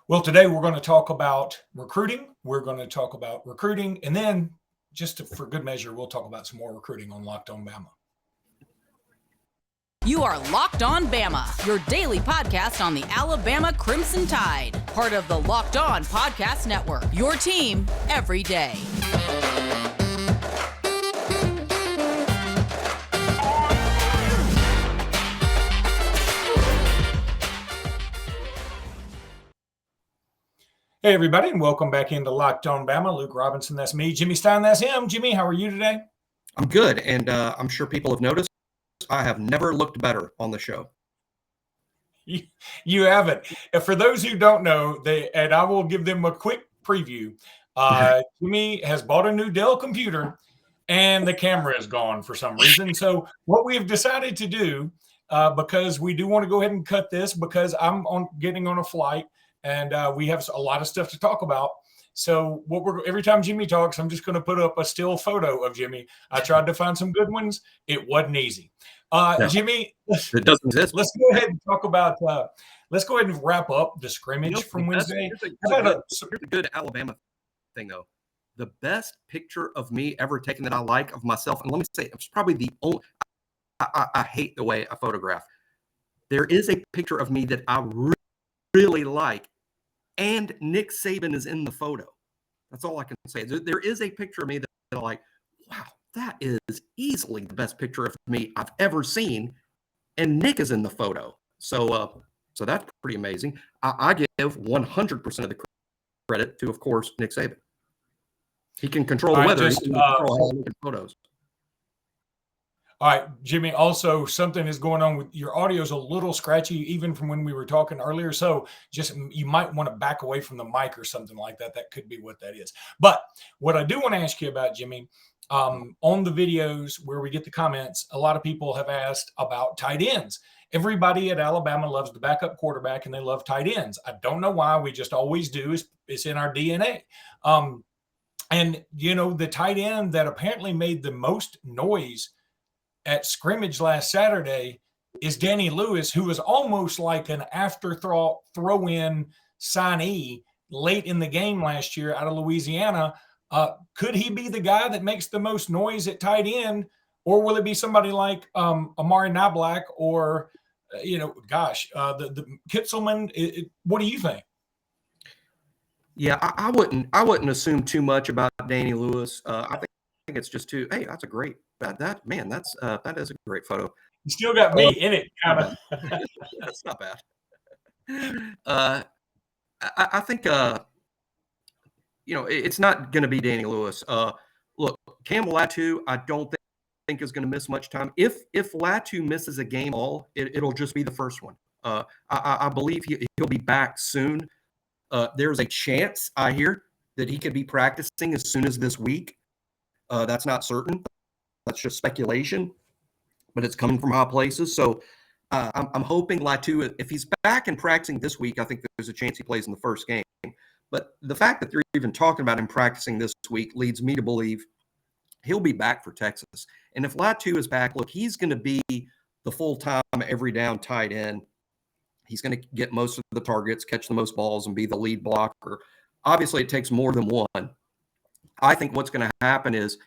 Well, today we're going to talk about recruiting. And then for good measure, we'll talk about some more recruiting on Locked On Bama. You are Locked On Bama, your daily podcast on the Alabama Crimson Tide, part of the Locked On Podcast Network, your team every day. Hey, everybody, and welcome back into Locked On Bama. Luke Robinson, that's me. Jimmy Stein, that's him. Jimmy, how are you today? I'm good, and I'm sure people have noticed I have never looked better on the show. You haven't. And for those who don't know, and I will give them a quick preview, Jimmy has bought a new Dell computer, and the camera is gone for some reason. So what we have decided to do, because we do want to go ahead and cut this, because I'm getting on a flight, and we have a lot of stuff to talk about. So every time Jimmy talks, I'm just going to put up a still photo of Jimmy. I tried to find some good ones. It wasn't easy. No, Jimmy, it doesn't exist. Let's go ahead and talk about. Let's go ahead and wrap up the scrimmage from Wednesday. Here's a good Alabama thing, though. The best picture of me ever taken that I like of myself, and let me say, it's probably the only. I hate the way I photograph. There is a picture of me that I really like, and Nick Saban is in the photo. That's all I can say. There is a picture of me that I like. Wow, that is easily the best picture of me I've ever seen, and Nick is in the photo. So that's pretty amazing. I give 100% of the credit to, of course, Nick Saban. He can control the weather. He can control how he photos. All right, Jimmy, also something is going on with your audio is a little scratchy, even from when we were talking earlier. So you might want to back away from the mic or something like that. That could be what that is. But what I do want to ask you about, Jimmy, on the videos where we get the comments, a lot of people have asked about tight ends. Everybody at Alabama loves the backup quarterback, and they love tight ends. I don't know why. We just always do. It's in our DNA. And, the tight end that apparently made the most noise at scrimmage last Saturday is Danny Lewis, who was almost like an afterthought throw-in signee late in the game last year out of Louisiana. Could he be the guy that makes the most noise at tight end, or will it be somebody like Amari Niblack or, the Kitzelman? What do you think? Yeah, I wouldn't assume too much about Danny Lewis. I think it's just too. Hey, that's a great. That is a great photo. You still got me in it, kind of. That's not bad. I think it's not going to be Danny Lewis. Look, Campbell Latu, I don't think is going to miss much time. If Latu misses a game it'll just be the first one. I believe he'll be back soon. There's a chance I hear that he could be practicing as soon as this week. That's not certain. That's just speculation, but it's coming from high places. So I'm hoping Latu, if he's back and practicing this week, I think there's a chance he plays in the first game. But the fact that they're even talking about him practicing this week leads me to believe he'll be back for Texas. And if Latu is back, look, he's going to be the full-time, every down tight end. He's going to get most of the targets, catch the most balls, and be the lead blocker. Obviously, it takes more than one. I think what's going to happen is,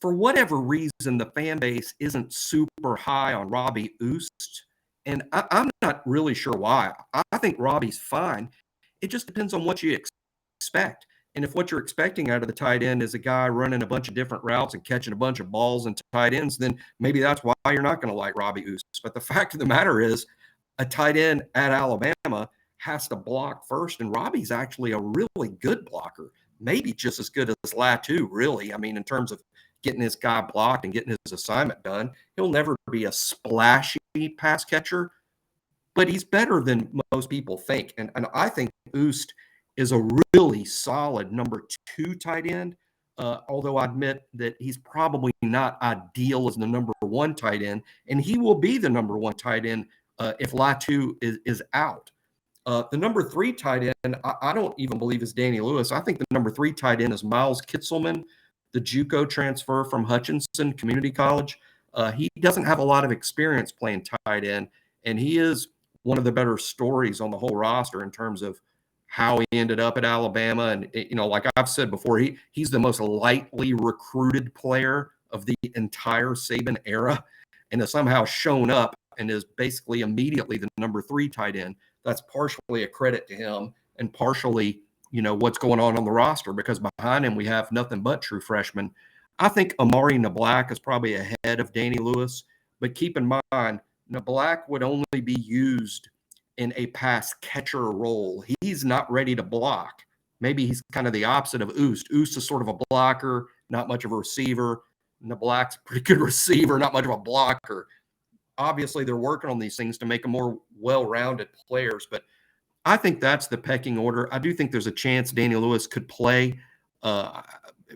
for whatever reason, the fan base isn't super high on Robbie Oost, and I'm not really sure why. I think Robbie's fine. It just depends on what you expect. And if what you're expecting out of the tight end is a guy running a bunch of different routes and catching a bunch of balls and tight ends, then maybe that's why you're not going to like Robbie Oost. But the fact of the matter is, a tight end at Alabama has to block first, and Robbie's actually a really good blocker, maybe just as good as Latu, really. I mean, in terms of getting his guy blocked and getting his assignment done. He'll never be a splashy pass catcher, but he's better than most people think. And I think Oost is a really solid number 2 tight end, although I admit that he's probably not ideal as the number 1 tight end, and he will be the number 1 tight end if Latu is out. The number 3 tight end, I don't even believe is Danny Lewis. I think the number 3 tight end is Miles Kitzelman, the JUCO transfer from Hutchinson Community College. He doesn't have a lot of experience playing tight end, and he is one of the better stories on the whole roster in terms of how he ended up at Alabama. And, like I've said before, he's the most lightly recruited player of the entire Saban era, and has somehow shown up and is basically immediately the number 3 tight end. That's partially a credit to him and partially, what's going on the roster, because behind him we have nothing but true freshmen. I think Amari Nablack is probably ahead of Danny Lewis, but keep in mind, Nablack would only be used in a pass catcher role. He's not ready to block. Maybe he's kind of the opposite of Oost. Oost is sort of a blocker, not much of a receiver. Nablack's a pretty good receiver, not much of a blocker. Obviously, they're working on these things to make them more well-rounded players, but I think that's the pecking order. I do think there's a chance Danny Lewis could play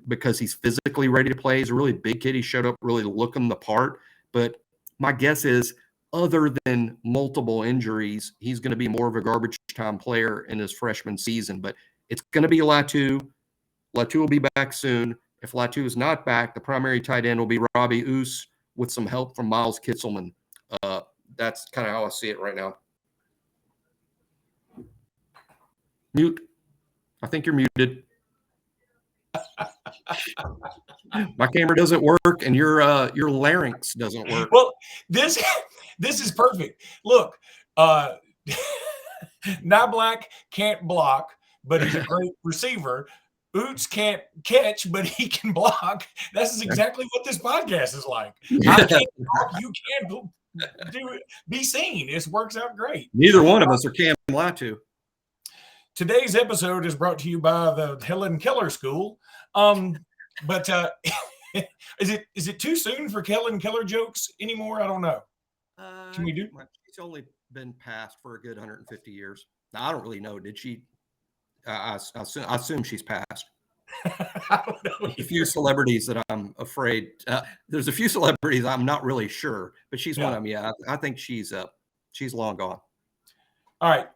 because he's physically ready to play. He's a really big kid. He showed up really looking the part, but my guess is, other than multiple injuries, he's going to be more of a garbage time player in his freshman season. But it's going to be Latu. Latu will be back soon. If Latu is not back, the primary tight end will be Robbie Oos with some help from Miles Kitselman. That's kind of how I see it right now. Mute. I think you're muted. My camera doesn't work, and your larynx doesn't work. Well, this is perfect. Look, Nablack can't block, but he's a great receiver. Oots can't catch, but he can block. This is exactly what this podcast is like. I can't block, you can't be seen. It works out great. Neither one of us are Cam Latu. Today's episode is brought to you by the Helen Keller School. But is it too soon for Helen Keller jokes anymore? I don't know. Can we do? She's only been passed for a good 150 years. Now, I don't really know. Did she? I assume she's passed. I don't know. A few celebrities that I'm afraid. There's a few celebrities I'm not really sure, but she's one of them. Yeah, I think she's long gone. All right.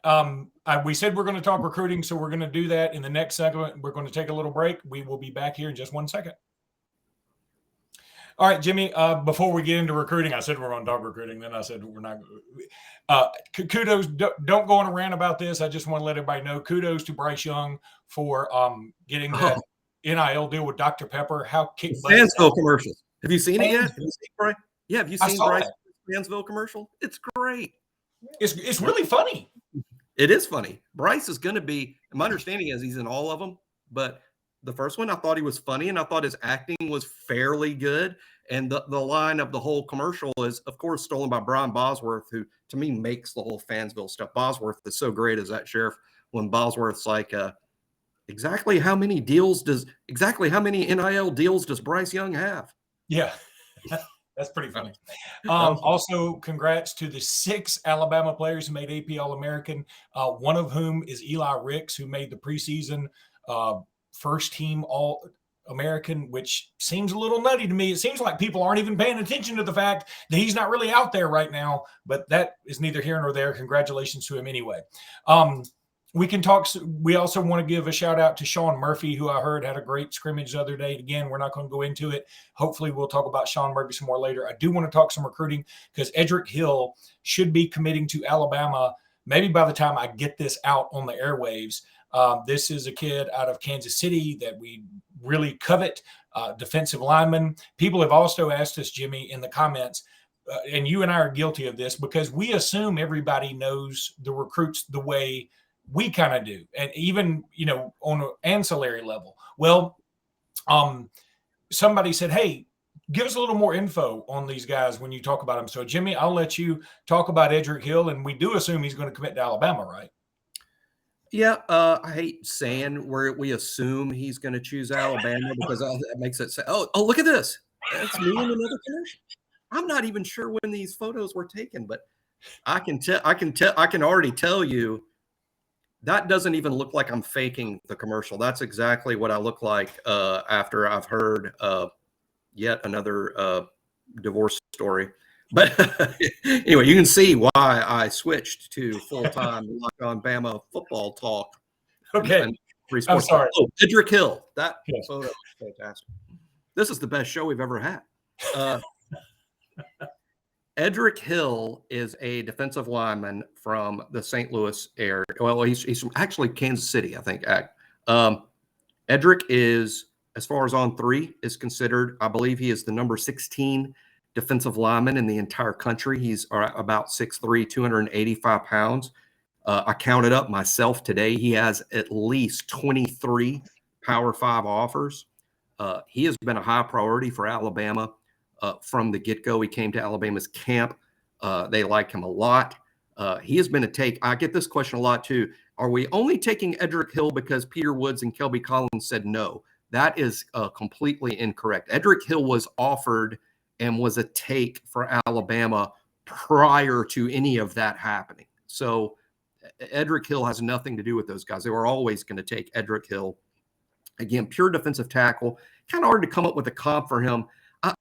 We said we're going to talk recruiting, so we're going to do that in the next segment. We're going to take a little break. We will be back here in just 1 second. All right, Jimmy, before we get into recruiting, I said we're going to talk recruiting. Then I said we're not. Kudos. Don't go on a rant about this. I just want to let everybody know. Kudos to Bryce Young for getting that NIL deal with Dr. Pepper. How kick Fansville commercials. Have you seen it yet? Have you seen Bryce? Yeah, have you seen Bryce's Fansville commercial? It's great. It's really funny. It is funny. Bryce is going to be, my understanding is he's in all of them, but the first one, I thought he was funny, and I thought his acting was fairly good. And the line of the whole commercial is, of course, stolen by Brian Bosworth, who, to me, makes the whole Fansville stuff. Bosworth is so great as that sheriff when Bosworth's like, exactly how many NIL deals does Bryce Young have? Yeah. That's pretty funny. Also, congrats to the 6 Alabama players who made AP All-American, one of whom is Eli Ricks, who made the preseason first team All-American, which seems a little nutty to me. It seems like people aren't even paying attention to the fact that he's not really out there right now, but that is neither here nor there. Congratulations to him anyway. We can talk. We also want to give a shout out to Sean Murphy, who I heard had a great scrimmage the other day. Again, we're not going to go into it. Hopefully we'll talk about Sean Murphy some more later. I do want to talk some recruiting because Edric Hill should be committing to Alabama maybe by the time I get this out on the airwaves. This is a kid out of Kansas City that we really covet, defensive lineman. People have also asked us, Jimmy, in the comments, and you and I are guilty of this because we assume everybody knows the recruits the way we kind of do, and even, on an ancillary level. Well, somebody said, hey, give us a little more info on these guys when you talk about them. So, Jimmy, I'll let you talk about Edric Hill, and we do assume he's going to commit to Alabama, right? Yeah, I hate saying where we assume he's going to choose Alabama because that makes it say, oh, look at this. That's me in another commercial. I'm not even sure when these photos were taken, but I can already tell you that doesn't even look like I'm faking the commercial. That's exactly what I look like after I've heard yet another divorce story. But anyway, you can see why I switched to full-time Lock on Bama football talk. Okay. I'm sorry. Oh, Edric Hill. That photo is fantastic. This is the best show we've ever had. Edric Hill is a defensive lineman from the St. Louis area. Well, he's from actually Kansas City, I think. Edric is, as far as on three is considered, I believe he is the number 16 defensive lineman in the entire country. He's about 6'3", 285 pounds. I counted up myself today. He has at least 23 Power 5 offers. He has been a high priority for Alabama from the get-go. He came to Alabama's camp. They like him a lot. He has been a take. I get this question a lot too. Are we only taking Edric Hill because Peter Woods and Kelby Collins said no? That is completely incorrect. Edric Hill was offered and was a take for Alabama prior to any of that happening. So Edric Hill has nothing to do with those guys. They were always going to take Edric Hill. Again, pure defensive tackle. Kind of hard to come up with a comp for him.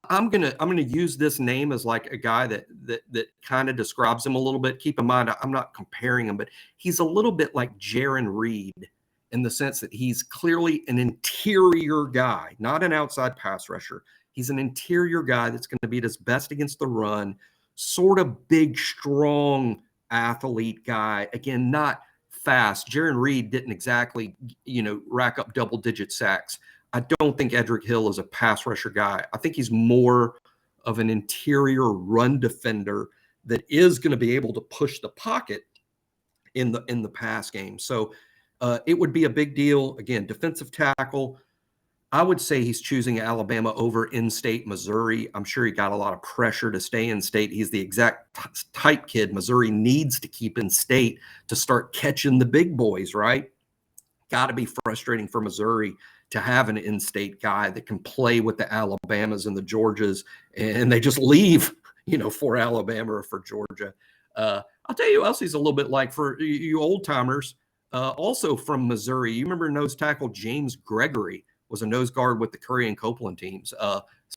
I'm gonna use this name as like a guy that kind of describes him a little bit. Keep in mind, I'm not comparing him, but he's a little bit like Jaron Reed in the sense that he's clearly an interior guy, not an outside pass rusher. He's an interior guy that's going to be at his best against the run, sort of big, strong athlete guy. Again, not fast. Jaron Reed didn't exactly, rack up double-digit sacks. I don't think Edric Hill is a pass rusher guy. I think he's more of an interior run defender that is going to be able to push the pocket in the pass game. So it would be a big deal. Again, defensive tackle. I would say he's choosing Alabama over in-state Missouri. I'm sure he got a lot of pressure to stay in state. He's the exact type kid Missouri needs to keep in state to start catching the big boys, right? Got to be frustrating for Missouri to have an in-state guy that can play with the Alabamas and the Georgias, and they just leave, for Alabama or for Georgia. I'll tell you who else he's a little bit like for you old-timers, also from Missouri. You remember nose tackle James Gregory was a nose guard with the Curry and Copeland teams.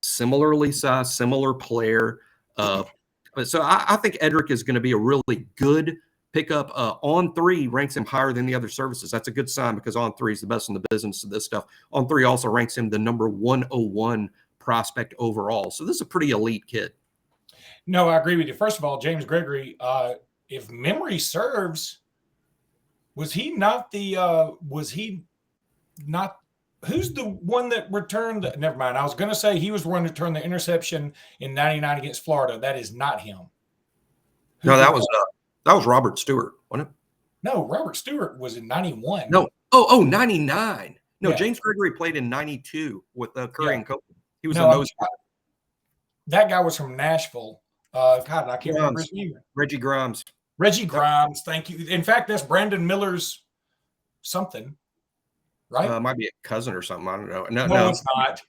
Similarly sized, similar player. So I think Edric is going to be a really good pickup. On three ranks him higher than the other services. That's a good sign because on three is the best in the business of this stuff. On three also ranks him the number 101 prospect overall. So this is a pretty elite kid. No, I agree with you. First of all, James Gregory, if memory serves, who's the one that returned? Never mind. I was going to say he was the one that returned the interception in 99 against Florida. That is not him. No, that was Robert Stewart, wasn't it? No, Robert Stewart was in 91. No. Oh, 99. No, Yeah. James Gregory played in 92 with Curry and Copeland. He was a nose guard. That guy was from Nashville. I can't remember his name. Reggie Grimes. Reggie Grimes, thank you. In fact, that's Brandon Miller's something, right? Might be a cousin or something. I don't know. No, it's not.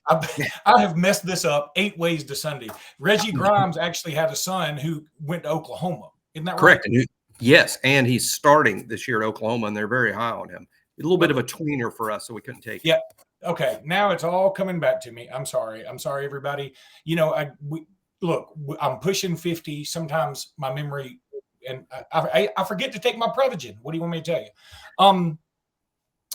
I have messed this up 8 ways to Sunday. Reggie Grimes actually had a son who went to Oklahoma. Isn't that correct? Right? Yes, and he's starting this year at Oklahoma, and they're very high on him. A little bit of a tweener for us, so we couldn't take it. Yeah. Okay. Now it's all coming back to me. I'm sorry, everybody. I'm pushing 50. Sometimes my memory, and I forget to take my Prevagen. What do you want me to tell you?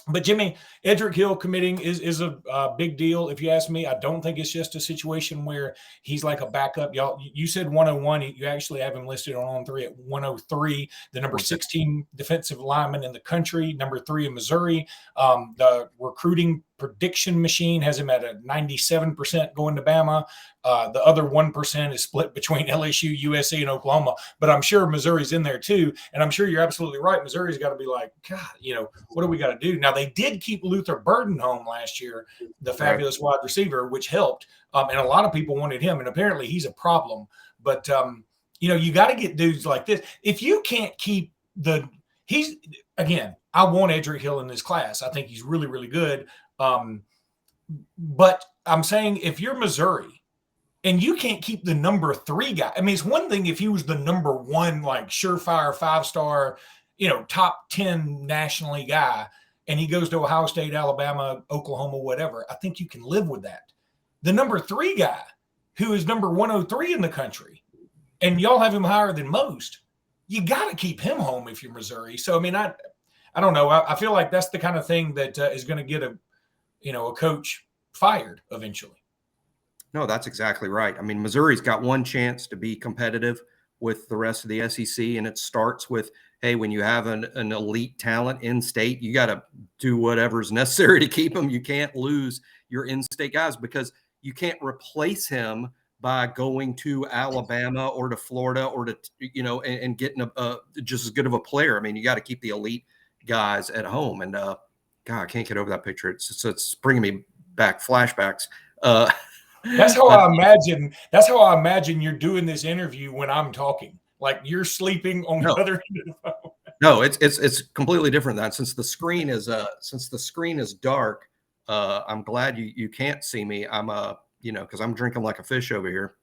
But Jimmy, Edric Hill committing is a big deal. If you ask me, I don't think it's just a situation where he's like a backup. Y'all, you said 101. You actually have him listed on 3 at 103, the number 16 defensive lineman in the country, number 3 in Missouri. The recruiting prediction machine has him at a 97% going to Bama. The other 1% is split between LSU, USC, and Oklahoma. But I'm sure Missouri's in there too. And I'm sure you're absolutely right. Missouri's got to be like, God, what do we got to do? Now, they did keep Luther Burden home last year, the fabulous wide receiver, which helped. And a lot of people wanted him. And apparently he's a problem. But, you got to get dudes like this. If you can't keep I want Edric Hill in this class. I think he's really, really good. But I'm saying if you're Missouri and you can't keep the number 3 guy, I mean, it's one thing if he was the number 1, like surefire 5-star, top 10 nationally guy, and he goes to Ohio State, Alabama, Oklahoma, whatever. I think you can live with that. The number 3 guy, who is number 103 in the country, and y'all have him higher than most, you got to keep him home if you're Missouri. So, I mean, I don't know. I feel like that's the kind of thing that is going to get a coach fired eventually. No, that's exactly right. I mean, Missouri's got one chance to be competitive with the rest of the SEC, and it starts with, hey, when you have an elite talent in state, you got to do whatever's necessary to keep them. You can't lose your in-state guys because you can't replace him by going to Alabama or to Florida or to, and getting a just as good of a player. I mean, you got to keep the elite guys at home. And God, I can't get over that picture. It's bringing me back flashbacks. That's how I imagine. That's how I imagine you're doing this interview when I'm talking. Like you're sleeping on the other end of the phone. No, it's completely different. That since the screen is dark, I'm glad you can't see me. I'm because I'm drinking like a fish over here.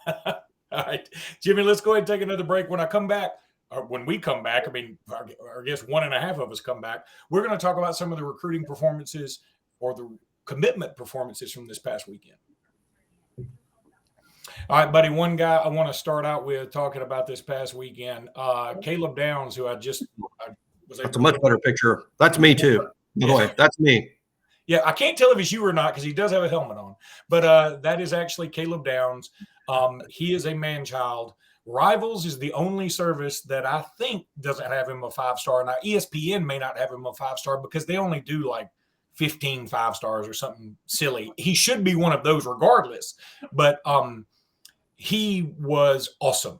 All right, Jimmy, let's go ahead and take another break. When I come back, or when we come back, I mean, I guess one and a half of us come back. We're going to talk about some of the recruiting performances or the commitment performances from this past weekend. All right, buddy. One guy I want to start out with talking about this past weekend, Caleb Downs, who I was. That's a much better picture. That's me too. Boy, that's me. Yeah, I can't tell if it's you or not because he does have a helmet on. But that is actually Caleb Downs. He is a man-child. Rivals is the only service that I think doesn't have him a 5-star. Now, ESPN may not have him a 5-star because they only do like 15 5-stars or something silly. He should be one of those regardless. But he was awesome.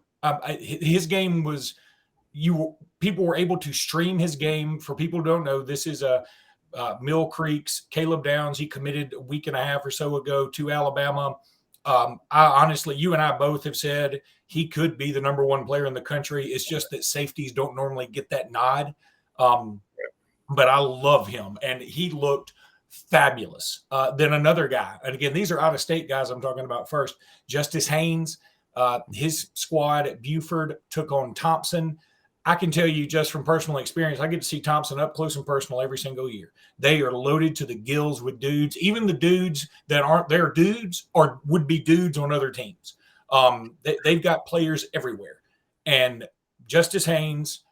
His game was people were able to stream his game. For people who don't know, this is Mill Creek's Caleb Downs. He committed a week and a half or so ago to Alabama. I honestly, you and I both have said he could be the number one player in the country. It's just that safeties don't normally get that nod. But I love him, and he looked fabulous. Then another guy, and again, these are out-of-state guys I'm talking about first. Justice Haynes, his squad at Buford took on Thompson. I can tell you just from personal experience, I get to see Thompson up close and personal every single year. They are loaded to the gills with dudes. Even the dudes that aren't their dudes or would be dudes on other teams. They've got players everywhere. And Justice Haynes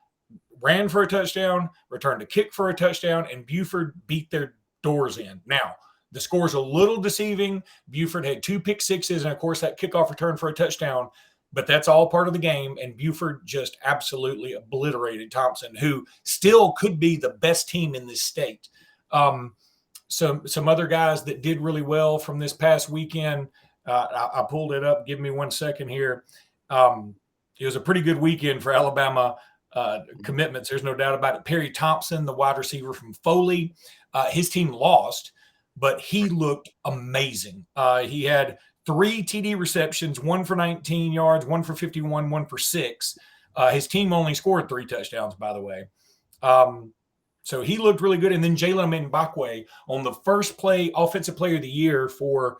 ran for a touchdown, returned a kick for a touchdown, and Buford beat their doors in. Now, the score's a little deceiving. Buford had 2 pick sixes, and, of course, that kickoff return for a touchdown. But that's all part of the game, and Buford just absolutely obliterated Thompson, who still could be the best team in this state. Some other guys that did really well from this past weekend, I pulled it up. Give me 1 second here. It was a pretty good weekend for Alabama commitments. There's no doubt about it. Perry Thompson, the wide receiver from Foley, his team lost, but he looked amazing. He had 3 TD receptions, 1 for 19 yards, 1 for 51, 1 for 6. His team only scored 3 touchdowns, by the way. So he looked really good. And then Jalen Mbakwe on the first play, Offensive Player of the Year for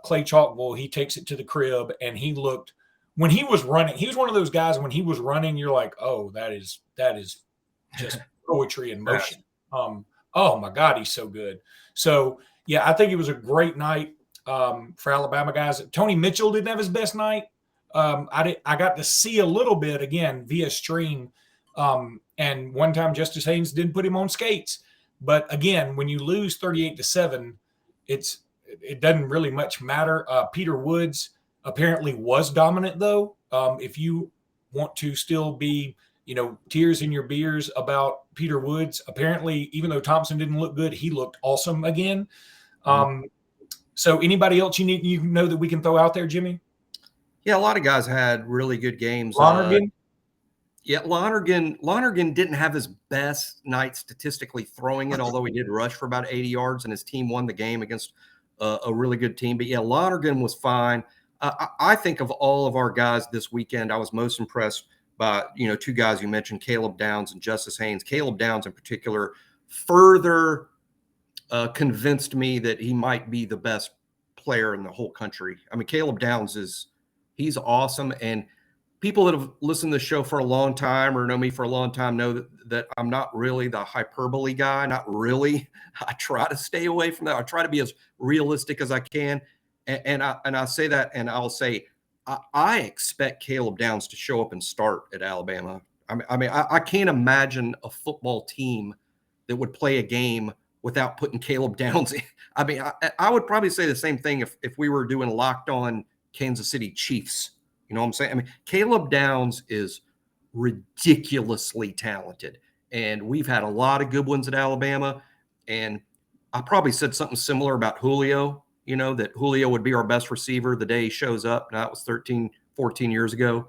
Clay Chalkville, he takes it to the crib, and he looked – when he was running, he was one of those guys when he was running, you're like, oh, that is just poetry in motion. Oh, my God, he's so good. So, yeah, I think it was a great night. For Alabama guys. Tony Mitchell didn't have his best night. I got to see a little bit again via stream. And one time Justice Haynes did put him on skates. But again, when you lose 38-7, it doesn't really much matter. Peter Woods apparently was dominant though. If you want to still be, tears in your beers about Peter Woods, apparently, even though Thompson didn't look good, he looked awesome again. So anybody else you know that we can throw out there, Jimmy? Yeah, a lot of guys had really good games. Lonergan? Lonergan didn't have his best night statistically throwing it, although he did rush for about 80 yards, and his team won the game against a really good team. But, yeah, Lonergan was fine. I think of all of our guys this weekend, I was most impressed by, 2 guys you mentioned, Caleb Downs and Justice Haynes. Caleb Downs in particular further convinced me that he might be the best player in the whole country. I mean, Caleb Downs he's awesome. And people that have listened to the show for a long time or know me for a long time know that I'm not really the hyperbole guy. Not really. I try to stay away from that. I try to be as realistic as I can. And I say that, and I'll say, I expect Caleb Downs to show up and start at Alabama. I mean, I can't imagine a football team that would play a game without putting Caleb Downs in. I mean, I would probably say the same thing if we were doing Locked On Kansas City Chiefs. You know what I'm saying? I mean, Caleb Downs is ridiculously talented, and we've had a lot of good ones at Alabama. And I probably said something similar about Julio, you know, that Julio would be our best receiver the day he shows up. Now, that was 13, 14 years ago.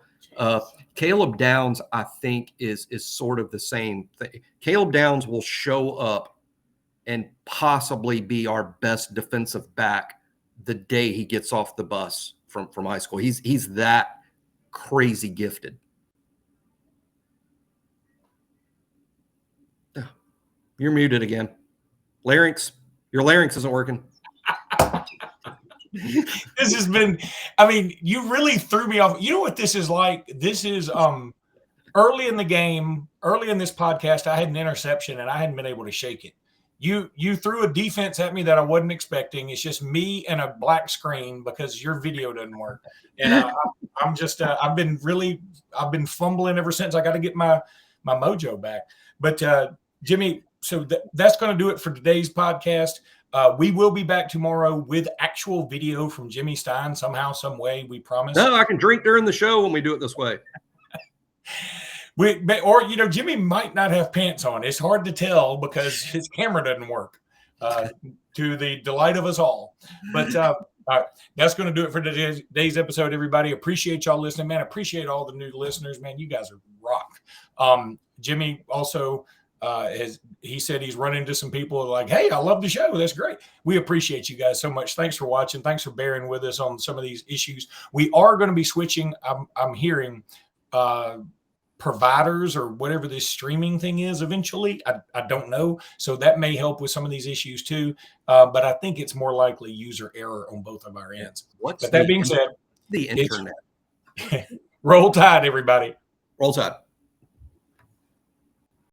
Caleb Downs, I think, is sort of the same thing. Caleb Downs will show up and possibly be our best defensive back the day he gets off the bus from high school. He's that crazy gifted. You're muted again. Your larynx isn't working. This has been, I mean, you really threw me off. You know what this is like? This is early in the game, early in this podcast, I had an interception and I hadn't been able to shake it. You threw a defense at me that I wasn't expecting. It's just me and a black screen because your video doesn't work. And I'm just I've been fumbling ever since. I got to get my mojo back. But Jimmy, so that's going to do it for today's podcast. We will be back tomorrow with actual video from Jimmy Stein somehow, some way. We promise. No, I can drink during the show when we do it this way. Or, you know, Jimmy might not have pants on. It's hard to tell because his camera doesn't work, to the delight of us all. But all right, that's going to do it for today's episode, everybody. Appreciate y'all listening, man. Appreciate all the new listeners, man. You guys are rock. Jimmy also, he said he's run into some people like, hey, I love the show. That's great. We appreciate you guys so much. Thanks for watching. Thanks for bearing with us on some of these issues. We are going to be switching. I'm hearing providers or whatever this streaming thing is eventually. I don't know. So that may help with some of these issues too. But I think it's more likely user error on both of our ends. But that being said, the internet. Roll Tide, everybody. Roll Tide.